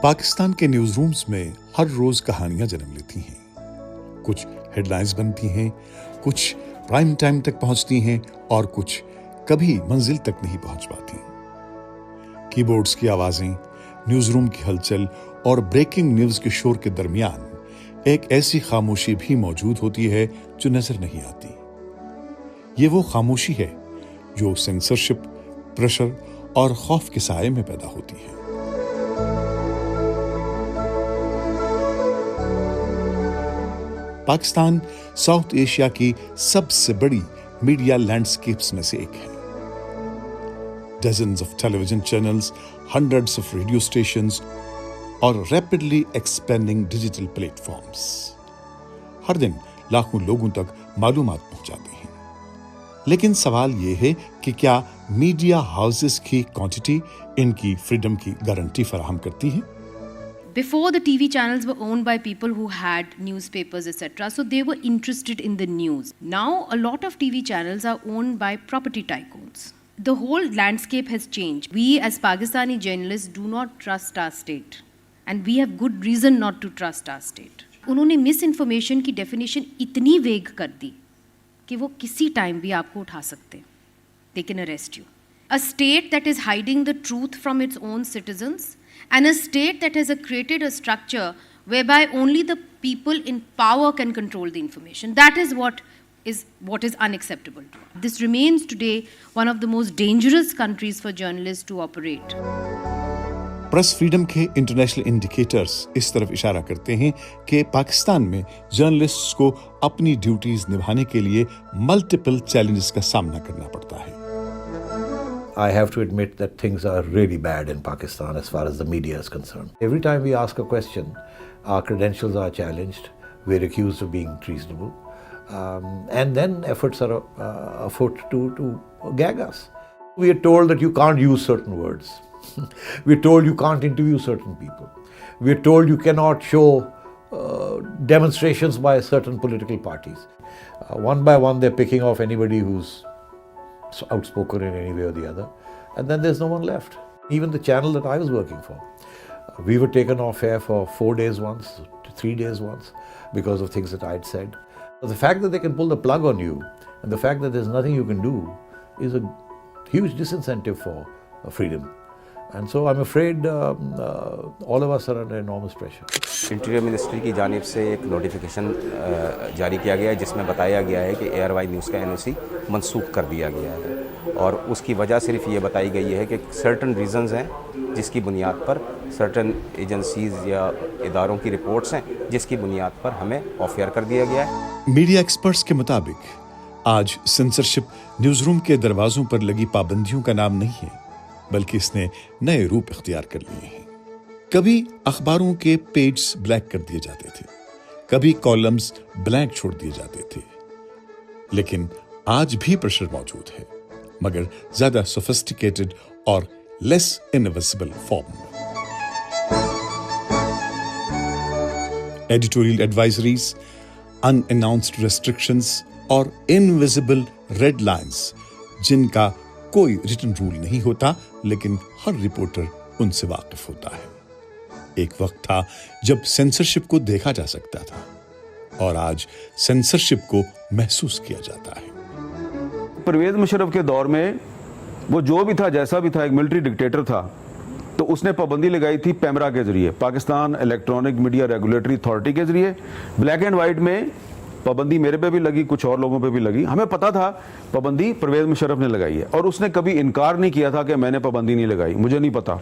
پاکستان کے news rooms میں ہر روز کہانیاں جنم لیتی ہیں. کچھ ہیڈ لائنز بنتی ہیں، کچھ پرائم ٹائم تک پہنچتی ہیں اور کچھ کبھی منزل تک نہیں پہنچ پاتی. کی بورڈز کی آوازیں، نیوز روم کی ہلچل اور بریکنگ نیوز کے شور کے درمیان ایک ایسی خاموشی بھی موجود ہوتی ہے جو نظر نہیں آتی. یہ وہ خاموشی ہے جو سینسرشپ، پریشر اور خوف کے سائے میں پیدا ہوتی ہے. پاکستان ساؤتھ ایشیا کی سب سے بڑی میڈیا لینڈسکیپس میں سے ایک ہے. Dozens of television channels, hundreds of radio stations اور rapidly expanding digital platforms ہر دن لاکھوں لوگوں تک معلومات پہنچاتے ہیں. لیکن سوال یہ ہے کہ کیا میڈیا ہاؤسز کی کوانٹٹی ان کی فریڈم کی گارنٹی فراہم کرتی ہے؟ Before, the TV channels were owned by people who had newspapers, etc. So they were interested in the news. Now, a lot of TV channels are owned by property tycoons. The whole landscape has changed. We as Pakistani journalists do not trust our state. And we have good reason not to trust our state. انہوں نے مس information کی definition اتنی ویگ کر دی کہ وہ کسی time بھی آپ کو اٹھا سکتے. They can arrest you. A state that is hiding the truth from its own citizens, and a state that has created a structure whereby only the people in power can control the information. That is what is unacceptable. This remains today one of the most dangerous countries for journalists to operate. Press freedom کے international indicators اس طرف اشارہ کرتے ہیں کہ پاکستان میں journalists کو اپنی duties نبھانے کے لیے ملٹیپل چیلنجز کا سامنا کرنا پڑتا ہے. I have to admit that things are really bad in Pakistan as far as the media is concerned. Every time we ask a question, our credentials are challenged, we're accused of being treasonable, and then efforts are afoot to gag us. We are told that you can't use certain words. We're told you can't interview certain people. We're told you cannot show demonstrations by certain political parties. One by one they're picking off anybody who's outspoken in any way or the other, and then there's no one left. Even the channel that I was working for, we were taken off air for 4 days once, 3 days once, because of things that I'd said. The fact that they can pull the plug on you, and the fact that there's nothing you can do, is a huge disincentive for freedom. And so I'm afraid all of us are under enormous pressure. Interior ministry کی جانب سے ایک notification جاری کیا گیا ہے جس میں بتایا گیا ہے کہ ARY نیوز کا NOC منسوخ کر دیا گیا ہے، اور اس کی وجہ صرف یہ بتائی گئی ہے کہ سرٹن ریزنز ہیں جس کی بنیاد پر سرٹن ایجنسیز یا اداروں کی رپورٹس ہیں جس کی بنیاد پر ہمیں آف ایئر کر دیا گیا ہے. میڈیا ایکسپرٹس کے مطابق آج سینسرشپ نیوز روم کے دروازوں پر لگی پابندیوں کا نام نہیں ہے، بلکہ اس نے نئے روپ اختیار کر لیے ہیں. کبھی اخباروں کے پیجز بلیک کر دیے جاتے تھے، کبھی کالمز بلینک چھوڑ دیے جاتے تھے، لیکن آج بھی پریشر موجود ہے، مگر زیادہ سوفسٹیکیٹڈ اور لیس انویزیبل فارم میں. ایڈیٹوریل ایڈوائزریز، ان اناؤنسڈ ریسٹرکشنز اور انویزیبل ریڈ لائنز جن کا کوئی ریٹن رول نہیں ہوتا لیکن ہر رپورٹر ان سے واقف ہوتا ہے. ایک وقت تھا جب سینسرشپ کو دیکھا جا سکتا تھا اور آج سینسرشپ کو محسوس کیا جاتا ہے. پرویز مشرف کے دور میں وہ جو بھی تھا، جیسا بھی تھا، ایک ملٹری ڈکٹیٹر تھا، تو اس نے پابندی لگائی تھی پیمرا کے ذریعے، Pakistan electronic media regulatory authority کے ذریعے. بلیک اینڈ وائٹ میں پابندی میرے پہ بھی لگی، کچھ اور لوگوں پہ بھی لگی. ہمیں پتا تھا پابندی پرویز مشرف نے لگائی ہے، اور اس نے کبھی انکار نہیں کیا تھا کہ میں نے پابندی نہیں لگائی، مجھے نہیں پتا.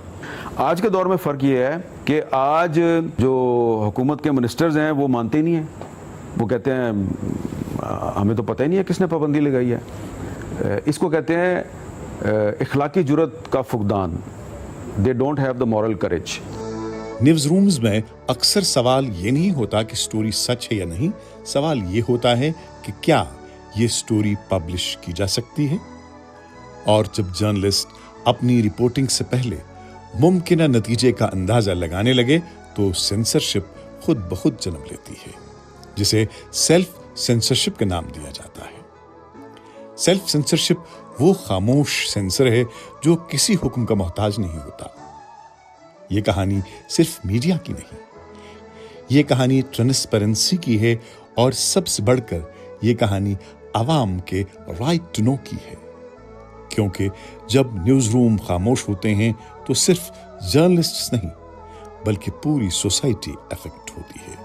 آج کے دور میں فرق یہ ہے کہ آج جو حکومت کے منسٹرز ہیں وہ مانتے ہی نہیں ہیں. وہ کہتے ہیں ہمیں تو پتہ ہی نہیں ہے کس نے پابندی لگائی ہے. اس کو کہتے ہیں اخلاقی جرات کا فقدان. They don't have the moral courage. News rooms میں اکثر سوال یہ نہیں ہوتا کہ سٹوری سچ ہے یا نہیں، سوال یہ ہوتا ہے کہ کیا یہ سٹوری پبلش کی جا سکتی ہے. اور جب جرنلسٹ اپنی رپورٹنگ سے پہلے ممکنہ نتیجے کا اندازہ لگانے لگے تو سینسرشپ خود بخود جنم لیتی ہے، جسے سیلف سینسرشپ کا نام دیا جاتا ہے. سیلف سینسرشپ وہ خاموش سینسر ہے جو کسی حکم کا محتاج نہیں ہوتا. یہ کہانی صرف میڈیا کی نہیں، یہ کہانی ٹرانسپیرنسی کی ہے، اور سب سے بڑھ کر یہ کہانی عوام کے رائٹ ٹو نو کی ہے، کیونکہ جب نیوز روم خاموش ہوتے ہیں تو صرف جرنلسٹس نہیں بلکہ پوری سوسائٹی افیکٹ ہوتی ہے۔